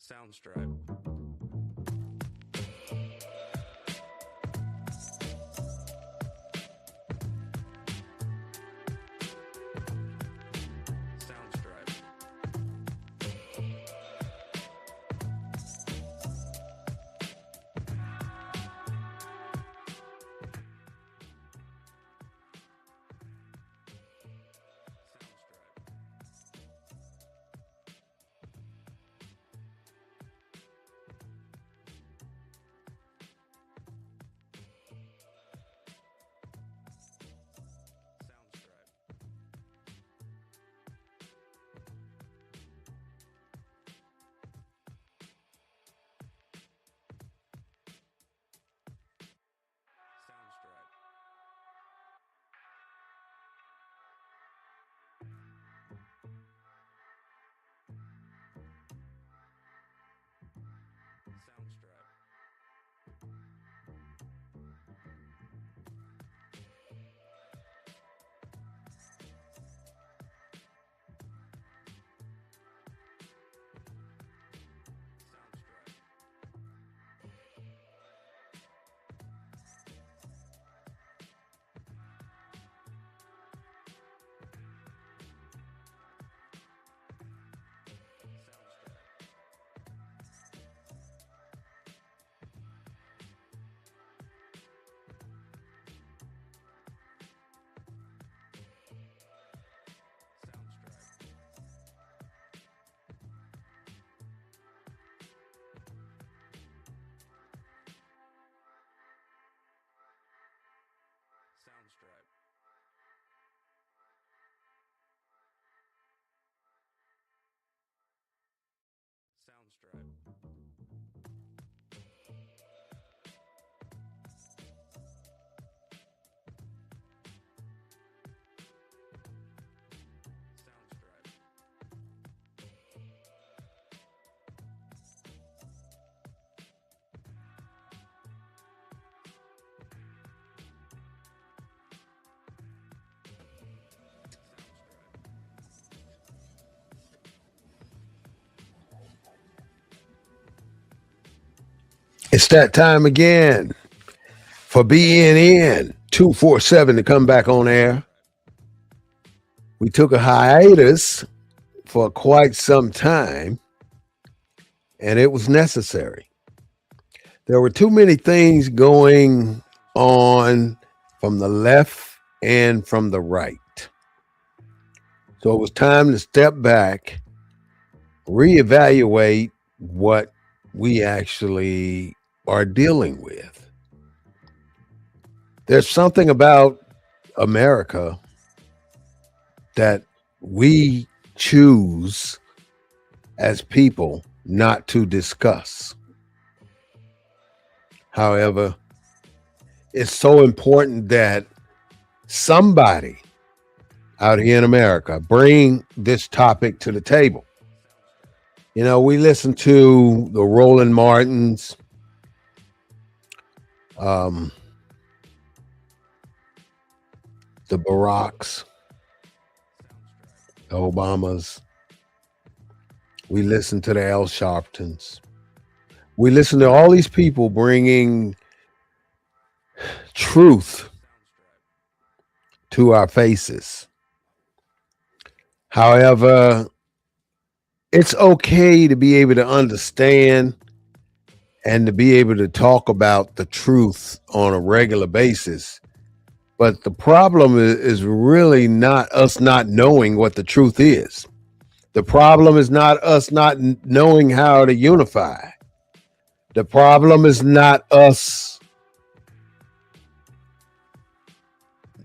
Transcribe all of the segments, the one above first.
Soundstripe. Soundstripe. Soundstripe. It's that time again for Bnn247 to come back on air. We took a hiatus for quite some time, and it was necessary. There were too many things going on from the left and from the right. So it was time to step back, reevaluate what we actually are dealing with. There's something about America that we choose as people not to discuss. However, it's so important that somebody out here in America bring this topic to the table. You know, we listen to the Roland Martins, the Baracks, the Obamas. We listen to the Al Sharptons. We listen to all these people bringing truth to our faces. However, it's okay to be able to understand and to be able to talk about the truth on a regular basis. But the problem is really not us not knowing what the truth is. The problem is not us not knowing how to unify. The problem is not us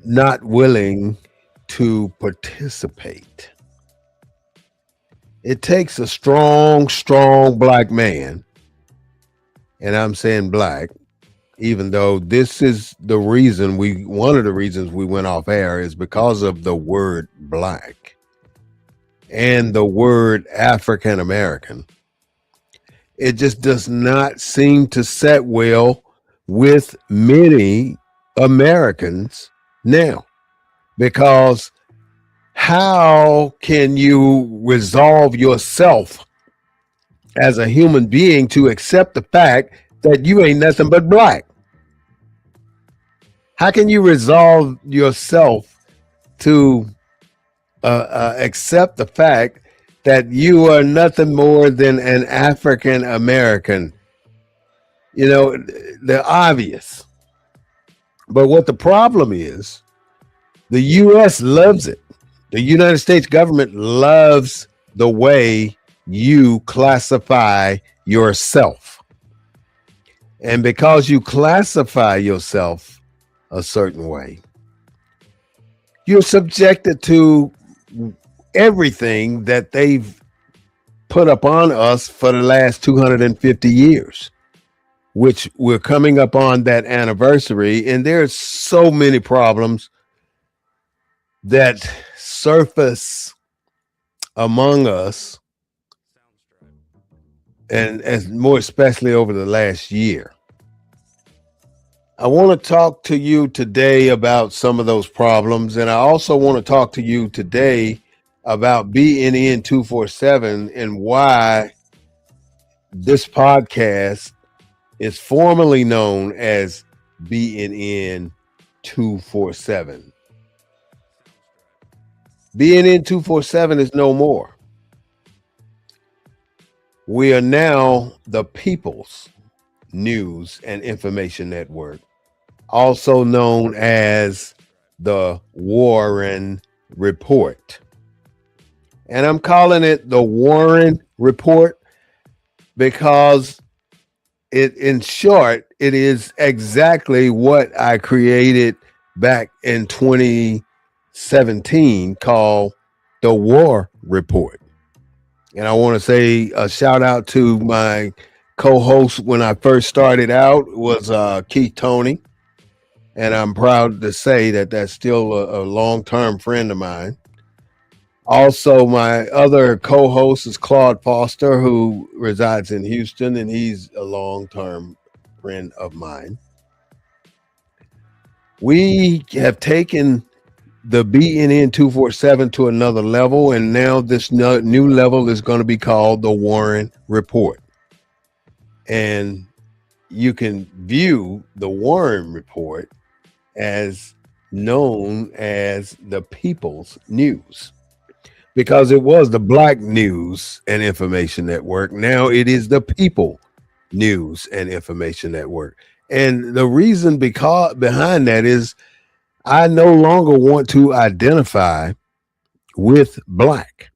not willing to participate. It takes a strong, strong black man, and I'm saying black, even though this is the reason one of the reasons we went off air is because of the word black and the word African American. It just does not seem to set well with many Americans now, because how can you resolve yourself as a human being to accept the fact that you ain't nothing but black? How can you resolve yourself to accept the fact that you are nothing more than an African American? You know, the obvious. But what the problem is, the U.S. loves it. The United States government loves the way you classify yourself. And because you classify yourself a certain way, you're subjected to everything that they've put upon us for the last 250 years, which we're coming up on that anniversary. And there's so many problems that surface among us, and as more especially over the last year. I want to talk to you today about some of those problems, and I also want to talk to you today about BNN247 and why this podcast is formally known as BNN247. BNN247 is no more. We are now the People's News and Information Network, also known as the Warren Report. And I'm calling it the Warren Report because in short, it is exactly what I created back in 2017 called the War Report. And I want to say a shout out to my co-host when I first started out was Keith Tony. And I'm proud to say that that's still a long-term friend of mine. Also, my other co-host is Claude Foster, who resides in Houston, and he's a long-term friend of mine. We have taken the BNN 247 to another level, and now this new level is going to be called the Warren Report. And you can view the Warren Report as known as the People's News, because it was the Black News and Information Network. Now it is the People News and Information Network. And the reason behind that is I no longer want to identify with Black.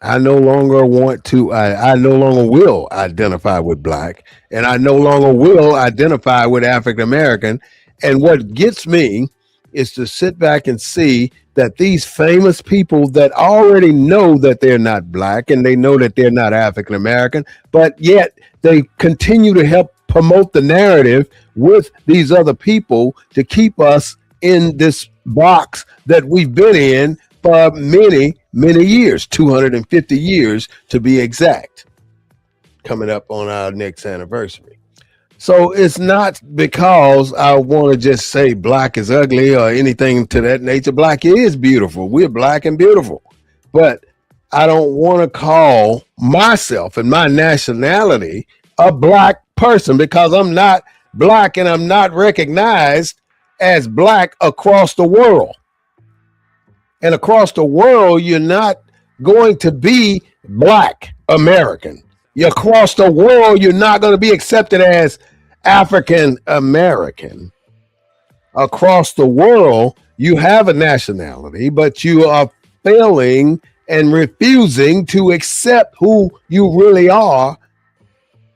I no longer want to, I no longer will identify with Black, and I no longer will identify with African American. And what gets me is to sit back and see that these famous people that already know that they're not Black and they know that they're not African American, but yet they continue to help promote the narrative with these other people to keep us in this box that we've been in for many, many years, 250 years to be exact, coming up on our next anniversary. So it's not because I want to just say Black is ugly or anything to that nature. Black is beautiful. We're Black and beautiful. But I don't want to call myself and my nationality a Black person because I'm not Black and I'm not recognized as Black across the world. And across the world, you're not going to be Black American. You're across the world, you're not going to be accepted as African American. Across the world, you have a nationality, but you are failing and refusing to accept who you really are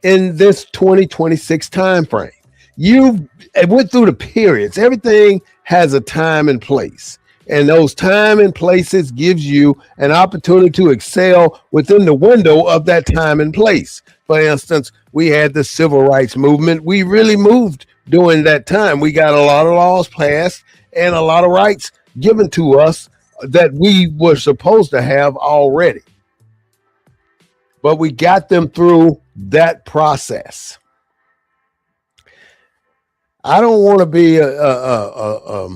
in this 2026 time frame. You went through the periods. Everything has a time and place. And those time and places gives you an opportunity to excel within the window of that time and place. For instance, we had the civil rights movement. We really moved during that time. We got a lot of laws passed and a lot of rights given to us that we were supposed to have already. But we got them through that process. I don't want to be a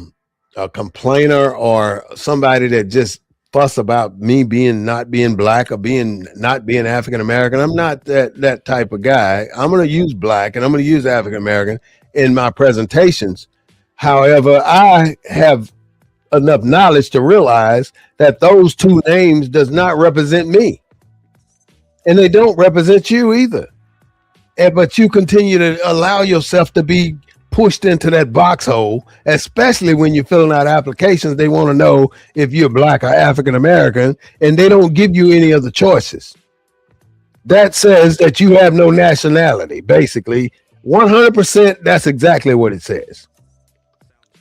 complainer or somebody that just fuss about me being not being black or being not being African American. I'm not that type of guy. I'm going to use black and I'm going to use African American in my presentations. However, I have enough knowledge to realize that those two names does not represent me, and they don't represent you either. But you continue to allow yourself to be pushed into that box hole, especially when you're filling out applications. They want to know if you're black or African American, and they don't give you any other choices. That says that you have no nationality. Basically, 100%, that's exactly what it says.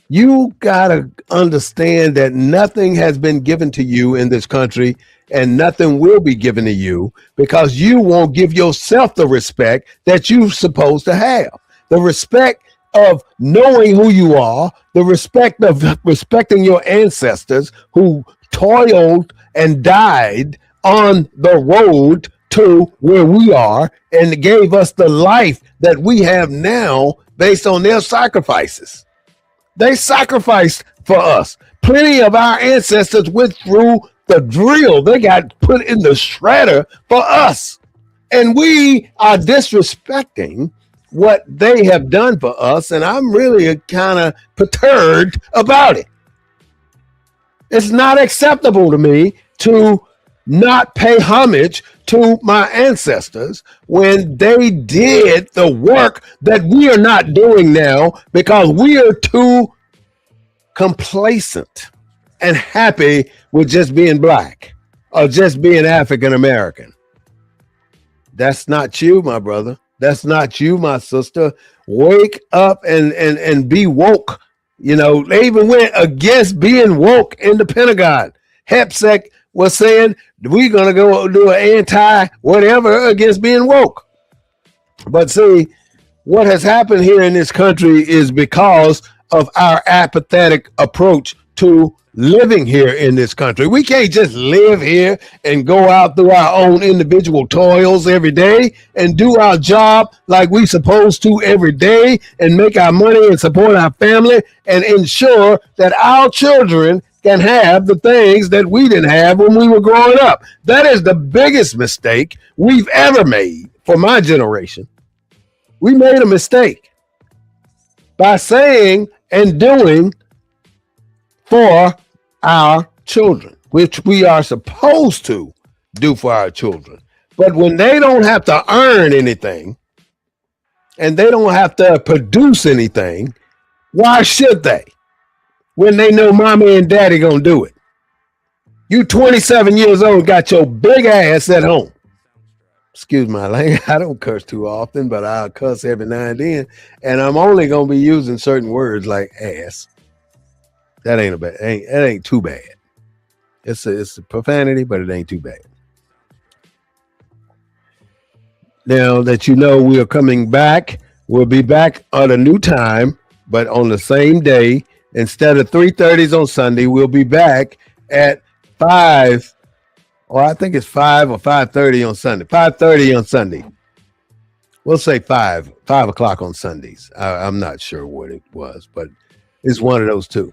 You got to understand that nothing has been given to you in this country and nothing will be given to you because you won't give yourself the respect that you're supposed to have. The respect of knowing who you are, the respect of respecting your ancestors who toiled and died on the road to where we are and gave us the life that we have now based on their sacrifices. They sacrificed for us. Plenty of our ancestors went through the drill. They got put in the shredder for us. And we are disrespecting what they have done for us. And I'm really kind of perturbed about it. It's not acceptable to me to not pay homage to my ancestors when they did the work that we are not doing now because we are too complacent and happy with just being black or just being African American. That's not you, my brother. That's not you, my sister. Wake up and be woke. You know, they even went against being woke in the Pentagon. HEPSEC was saying we're going to go do an anti-whatever against being woke. But see, what has happened here in this country is because of our apathetic approach to living here in this country. We can't just live here and go out through our own individual toils every day and do our job like we supposed to every day and make our money and support our family and ensure that our children can have the things that we didn't have when we were growing up. That is the biggest mistake we've ever made for my generation. We made a mistake by saying and doing for our children, which we are supposed to do for our children. But when they don't have to earn anything and they don't have to produce anything, why should they? When they know mommy and daddy gonna do it. You 27 years old, got your big ass at home. Excuse my language. I don't curse too often, but I'll cuss every now and then. And I'm only gonna be using certain words like ass. That ain't too bad. It's a profanity, but it ain't too bad. Now that you know we are coming back, we'll be back at a new time, but on the same day. Instead of 3:30 on Sunday, we'll be back at 5. Or I think it's 5 or 5:30 on Sunday. 5:30 on Sunday. We'll say 5 o'clock on Sundays. I'm not sure what it was, but it's one of those two.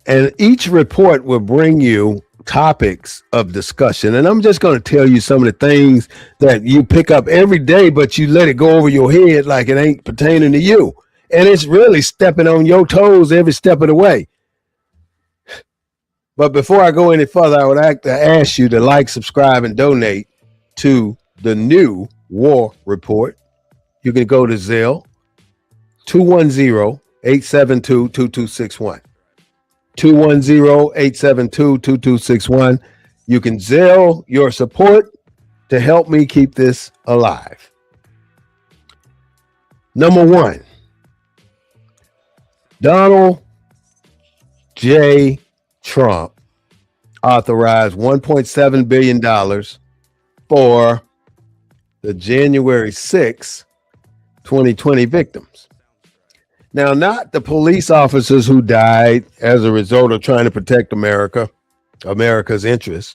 And each report will bring you topics of discussion. And I'm just going to tell you some of the things that you pick up every day, but you let it go over your head like it ain't pertaining to you. And it's really stepping on your toes every step of the way. But before I go any further, I would like to ask you to like, subscribe, and donate to the new War Report. You can go to Zelle, 210-872-2261. 210-872-2261. You can Zelle your support to help me keep this alive. Number one, Donald J. Trump authorized $1.7 billion for the January 6, 2020 victims. Now, not the police officers who died as a result of trying to protect America's interests,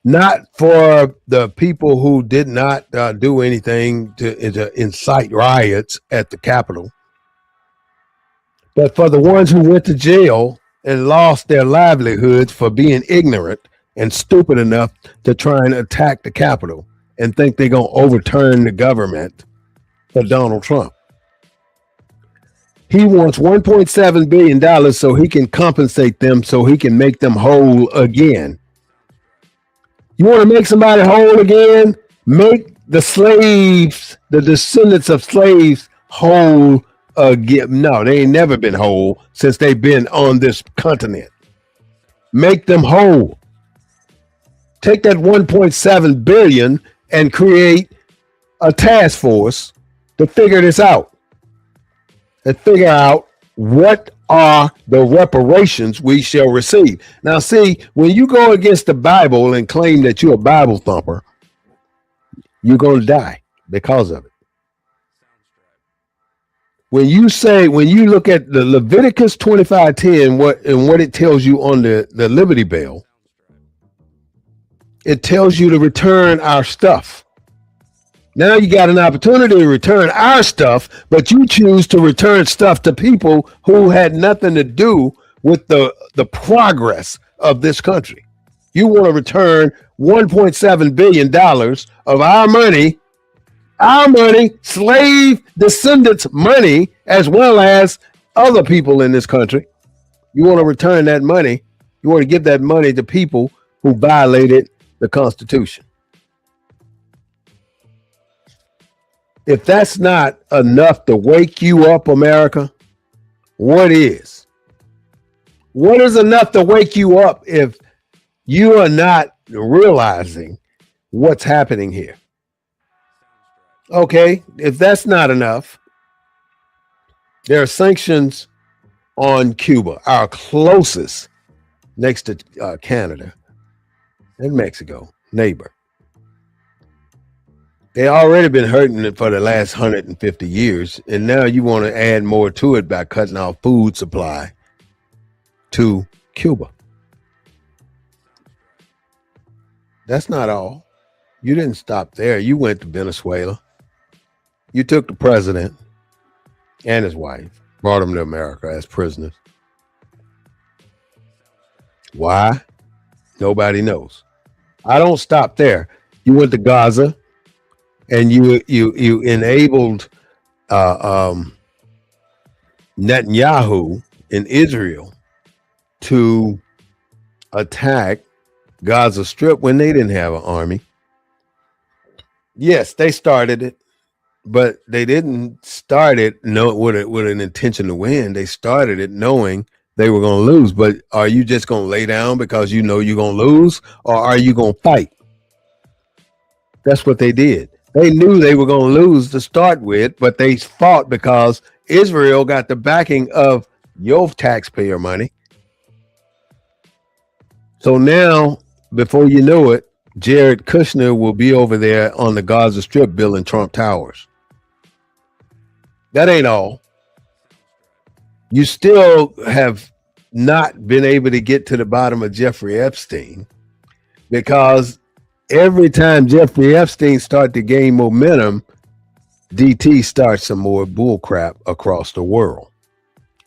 not for the people who did not do anything to incite riots at the Capitol, but for the ones who went to jail and lost their livelihoods for being ignorant and stupid enough to try and attack the Capitol and think they're going to overturn the government for Donald Trump. He wants $1.7 billion so he can compensate them, so he can make them whole again. You want to make somebody whole again? Make the slaves, the descendants of slaves, whole again. No, they ain't never been whole since they've been on this continent. Make them whole. Take that 1.7 billion and create a task force to figure this out and figure out what are the reparations we shall receive. Now, see, when you go against the Bible and claim that you're a Bible thumper, you're going to die because of it. When you look at the Leviticus 25:10, what it tells you on the Liberty Bell, it tells you to return our stuff. Now you got an opportunity to return our stuff, but you choose to return stuff to people who had nothing to do with the progress of this country. You want to return $1.7 billion of our money, slave descendants' money, as well as other people in this country. You want to return that money. You want to give that money to people who violated the Constitution. If that's not enough to wake you up, America, what is? What is enough to wake you up if you are not realizing what's happening here? Okay, if that's not enough, there are sanctions on Cuba, our closest, next to Canada and Mexico, neighbor. They already been hurting it for the last 150 years, and now you want to add more to it by cutting off food supply to Cuba. That's not all. You didn't stop there. You went to Venezuela. You took the president and his wife, brought them to America as prisoners. Why? Nobody knows. I don't stop there. You went to Gaza. And you enabled Netanyahu in Israel to attack Gaza Strip when they didn't have an army. Yes, they started it, but they didn't start it with an intention to win. They started it knowing they were going to lose. But are you just going to lay down because you know you're going to lose, or are you going to fight? That's what they did. They knew they were going to lose to start with, but they fought because Israel got the backing of your taxpayer money. So now, before you know it, Jared Kushner will be over there on the Gaza Strip building Trump Towers. That ain't all. You still have not been able to get to the bottom of Jeffrey Epstein, because every time Jeffrey Epstein starts to gain momentum, DT starts some more bullcrap across the world.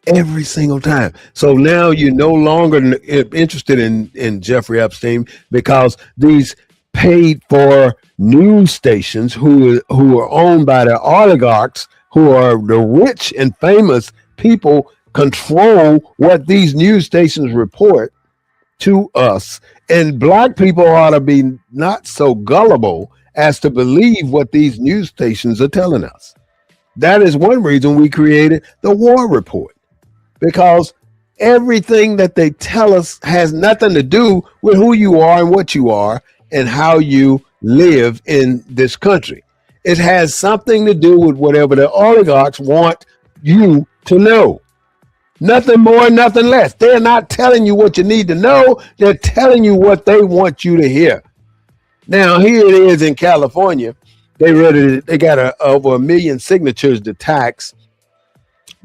Every single time. So now you're no longer interested in Jeffrey Epstein, because these paid for news stations who are owned by the oligarchs, who are the rich and famous people, control what these news stations report to us. And black people ought to be not so gullible as to believe what these news stations are telling us. That is one reason we created the War Report, because everything that they tell us has nothing to do with who you are and what you are and how you live in this country. It has something to do with whatever the oligarchs want you to know. Nothing more, nothing less. They're not telling you what you need to know. They're telling you what they want you to hear. Now, here it is in California. They got over 1 million signatures to tax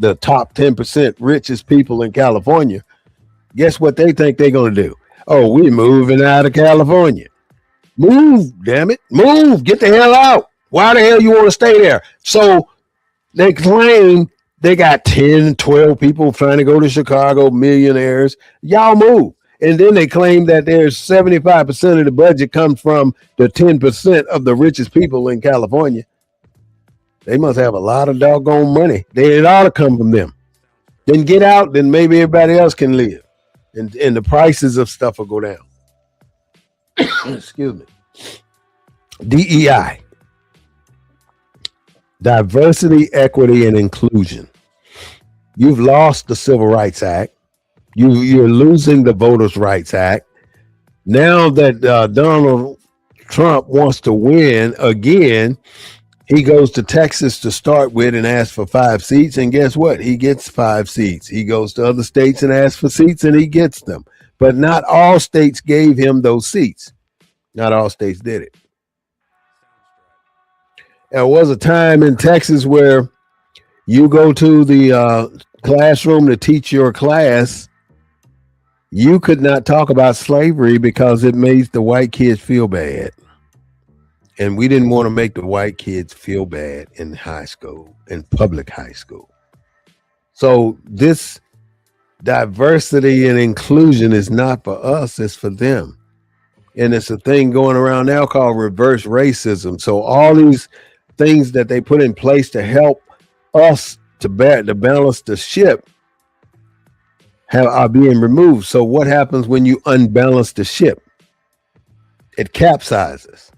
the top 10% richest people in California. Guess what they think they're going to do? Oh, we're moving out of California. Move, damn it. Move. Get the hell out. Why the hell you want to stay there? So they claim They got 10, 12 people trying to go to Chicago, millionaires. Y'all move. And then they claim that there's 75% of the budget comes from the 10% of the richest people in California. They must have a lot of doggone money. It ought to come from them. Then get out, then maybe everybody else can live. And the prices of stuff will go down. Excuse me. DEI. Diversity, equity, and inclusion. You've lost the Civil Rights Act. You're losing the Voters' Rights Act. Now that Donald Trump wants to win again, he goes to Texas to start with and asks for 5 seats. And guess what? He gets 5 seats. He goes to other states and asks for seats and he gets them. But not all states gave him those seats. Not all states did it. There was a time in Texas where you go to the classroom to teach your class. You could not talk about slavery because it made the white kids feel bad. And we didn't want to make the white kids feel bad in high school, in public high school. So this diversity and inclusion is not for us, it's for them. And it's a thing going around now called reverse racism. So all these things that they put in place to help us to balance the ship are being removed. So what happens when you unbalance the ship? It capsizes.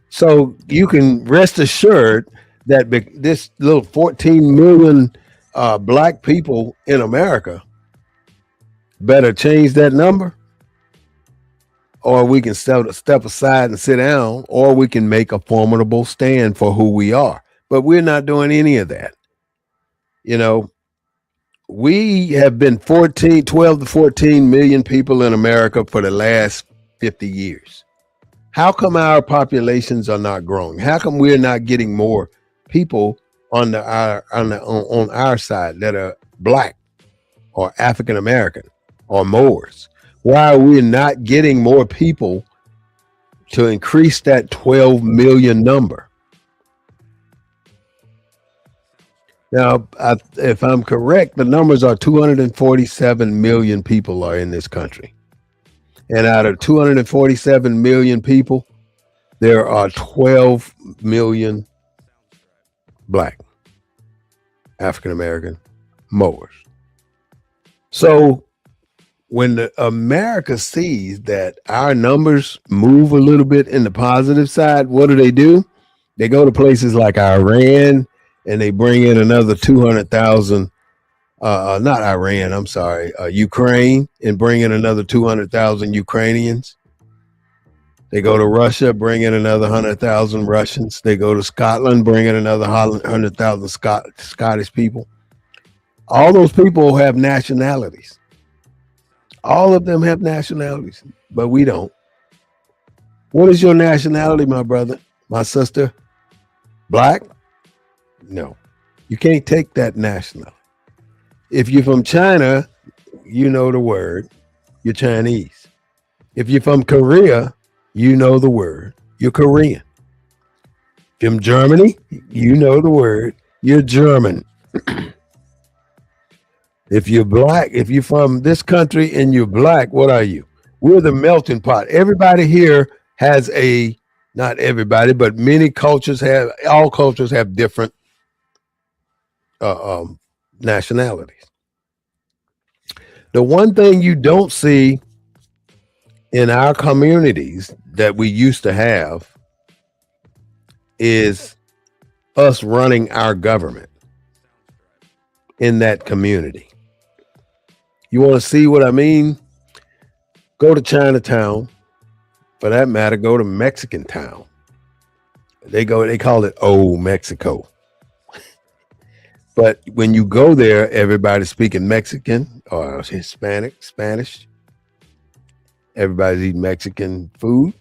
So you can rest assured that this little 14 million black people in America better change that number, or we can step aside and sit down, or we can make a formidable stand for who we are. But we're not doing any of that. You know, we have been 12 to 14 million people in America for the last 50 years. How come our populations are not growing? How come we're not getting more people on our side that are black or African American or Moors? Why are we not getting more people to increase that 12 million number? Now, if I'm correct, the numbers are 247 million people are in this country. And out of 247 million people, there are 12 million black, African American, Moors. So when America sees that our numbers move a little bit in the positive side, what do? They go to places like Iran and they bring in another 200,000. Not Iran, I'm sorry, Ukraine, and bring in another 200,000 Ukrainians. They go to Russia, bring in another 100,000 Russians. They go to Scotland, bring in another 100,000 Scottish people. All those people have nationalities. All of them have nationalities, but we don't. What is your nationality, my brother, my sister? Black? No, you can't take that nationality. If you're from China, you know the word, you're Chinese. If you're from Korea, you know the word, you're Korean. From Germany, you know the word, you're German. If you're black, if you're from this country and you're black, what are you? We're the melting pot. Everybody here has not everybody, but all cultures have different nationalities. The one thing you don't see in our communities that we used to have is us running our government in that community. You want to see what I mean? Go to Chinatown. For that matter, go to Mexican town. They call it Old Mexico. But when you go there, everybody's speaking Mexican or Hispanic, Spanish. Everybody's eating Mexican food.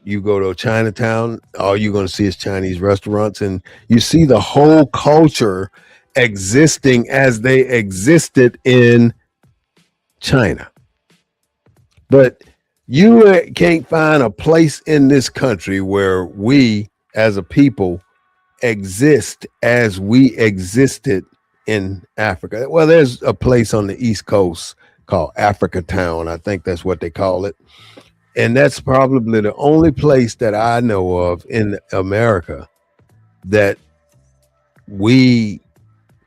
You go to Chinatown, all you're going to see is Chinese restaurants, and you see the whole culture existing as they existed in China. But you can't find a place in this country where we as a people exist as we existed in Africa. Well, there's a place on the East Coast called Africa Town. I think that's what they call it. And that's probably the only place that I know of in America that we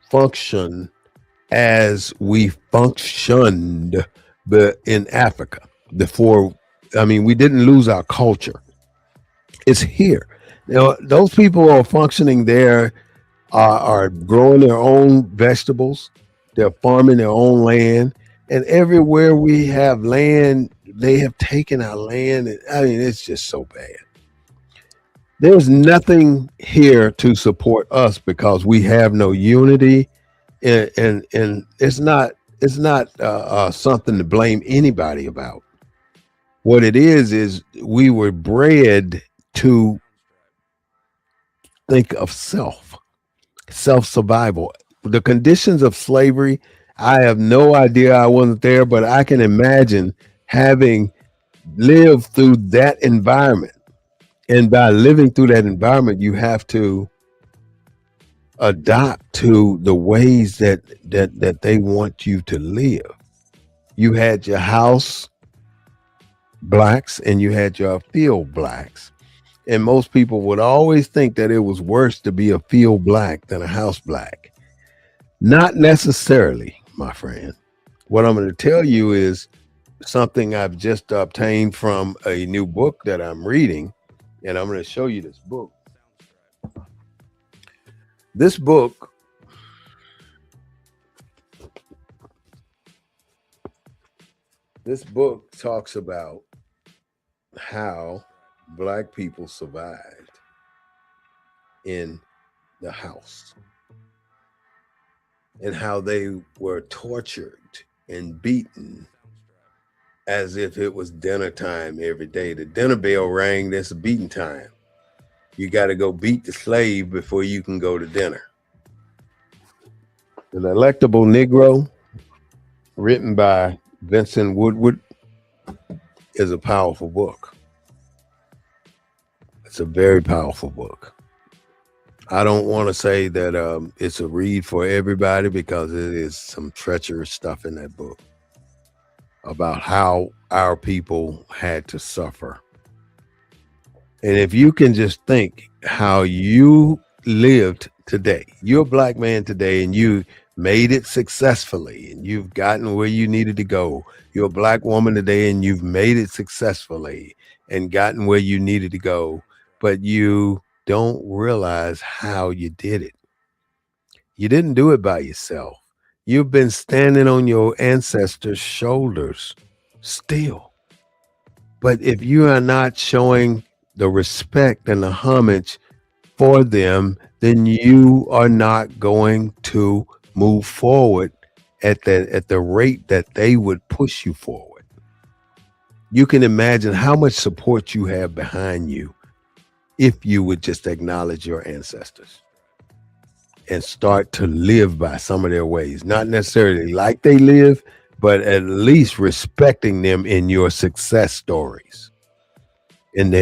function as we functioned but in Africa before. I mean, we didn't lose our culture. It's here. Those people are functioning there, are growing their own vegetables. They're farming their own land. And everywhere we have land, they have taken our land. I mean, it's just so bad. There's nothing here to support us because we have no unity, and it's not something to blame anybody about. What it is we were bred to think of self survival. The conditions of slavery, I have no idea. I wasn't there, but I can imagine having lived through that environment. And by living through that environment, you have to adapt to the ways that they want you to live. You had your house blacks and you had your field blacks. And most people would always think that it was worse to be a field black than a house black. Not necessarily, my friend. What I'm going to tell you is something I've just obtained from a new book that I'm reading. And I'm going to show you this book. This book talks about how black people survived in the house and how they were tortured and beaten as if it was dinner time every day. The dinner bell rang, that's beating time. You got to go beat the slave before you can go to dinner. The Electable Negro, written by Vincent Woodward, is a powerful book. It's a very powerful book. I don't want to say that it's a read for everybody because it is some treacherous stuff in that book about how our people had to suffer. And if you can just think how you lived today, you're a black man today and you made it successfully and you've gotten where you needed to go. You're a black woman today and you've made it successfully and gotten where you needed to go, but you don't realize how you did it. You didn't do it by yourself. You've been standing on your ancestors' shoulders still. But if you are not showing the respect and the homage for them, then you are not going to move forward at the rate that they would push you forward. You can imagine how much support you have behind you if you would just acknowledge your ancestors and start to live by some of their ways, not necessarily like they live, but at least respecting them in your success stories. And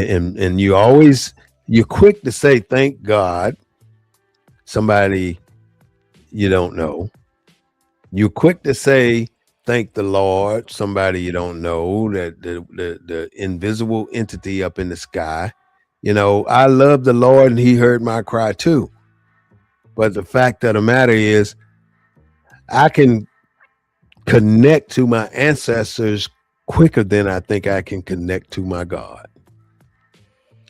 you're quick to say thank God, somebody you don't know. You're quick to say thank the Lord, somebody you don't know, that the invisible entity up in the sky. I love the Lord and he heard my cry too. But the fact of the matter is, I can connect to my ancestors quicker than I think I can connect to my God.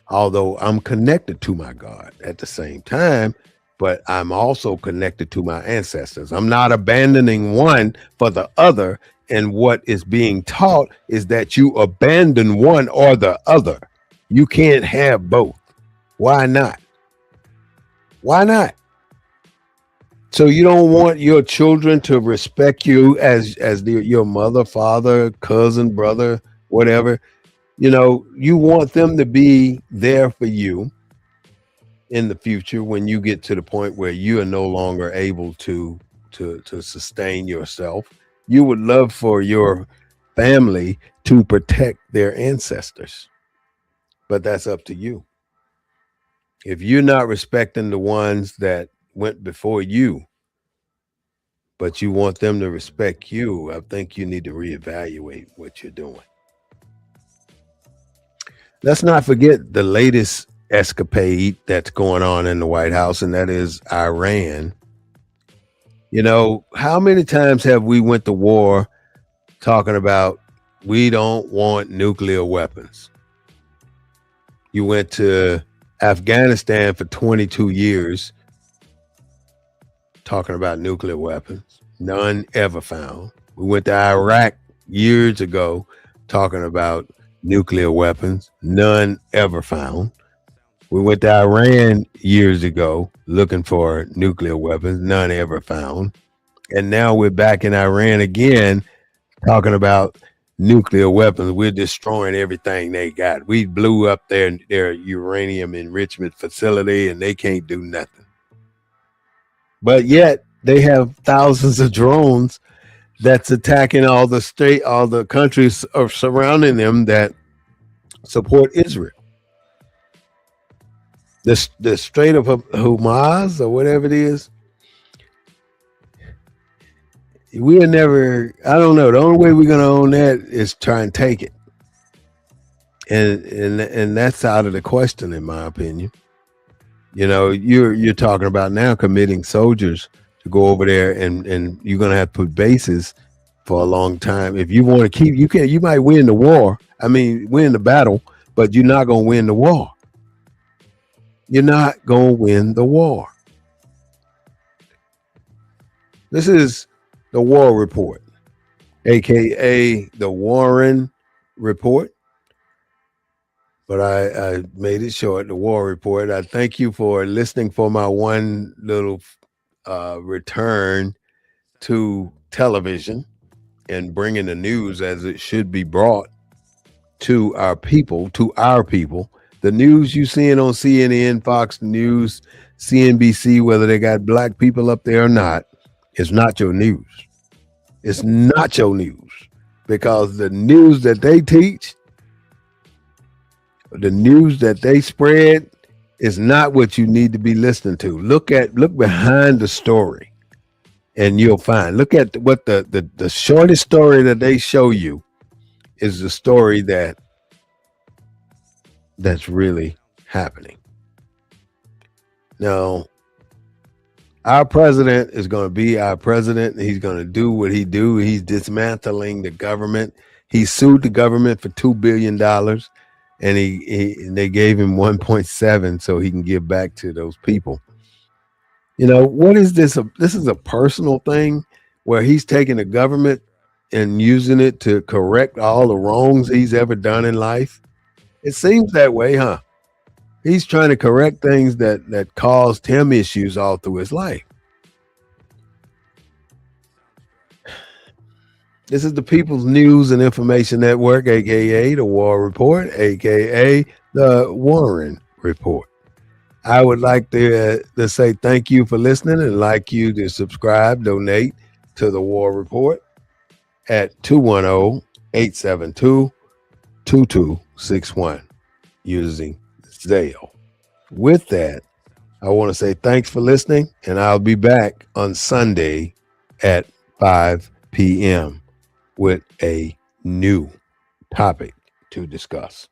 Although I'm connected to my God at the same time, but I'm also connected to my ancestors. I'm not abandoning one for the other. And what is being taught is that you abandon one or the other. You can't have both. Why not? Why not? So you don't want your children to respect you as your mother, father, cousin, brother, whatever. You want them to be there for you in the future when you get to the point where you are no longer able to sustain yourself. You would love for your family to protect their ancestors, but that's up to you. If you're not respecting the ones that went before you, but you want them to respect you, I think you need to reevaluate what you're doing. Let's not forget the latest escapade that's going on in the White House, and that is Iran. You know, how many times have we went to war talking about we don't want nuclear weapons? You went to Afghanistan for 22 years talking about nuclear weapons. None ever found. We went to Iraq years ago talking about nuclear weapons. None ever found. We went to Iran years ago looking for nuclear weapons. None ever found. And now we're back in Iran again talking about nuclear weapons. We're destroying everything they got. We blew up their uranium enrichment facility and they can't do nothing. But yet they have thousands of drones that's attacking all the countries surrounding them that support Israel. The Strait of Hamas or whatever it is, we are never. I don't know. The only way we're gonna own that is try and take it, and that's out of the question, in my opinion. You know, you're talking about now committing soldiers to go over there, and you're gonna have to put bases for a long time. If you want to keep, you might win the war. I mean, win the battle, but you're not gonna win the war. You're not gonna win the war. This is the War Report, aka the Warren Report. But I made it short, the War Report. I thank you for listening for my one little return to television and bringing the news as it should be brought to our people, The news you seeing on CNN, Fox News, CNBC, whether they got black people up there or not, is not your news. It's not your news, because the news that they teach, the news that they spread, is not what you need to be listening to. Look behind the story, and you'll find. Look at what the shortest story that they show you is the story that's really happening. Now, our president is going to be our president. He's going to do what he do. He's dismantling the government. He sued the government for $2 billion, and they gave him 1.7 so he can give back to those people. You know, what is this? This is a personal thing where he's taking the government and using it to correct all the wrongs he's ever done in life. It seems that way, huh? He's trying to correct things that caused him issues all through his life. This is the People's News and Information Network, aka the War Report, aka the Warren Report. I would like to say thank you for listening and like you to subscribe, donate to the War Report at 210-872-2261 using Zale. With that, I want to say thanks for listening, and I'll be back on Sunday at 5 p.m. with a new topic to discuss.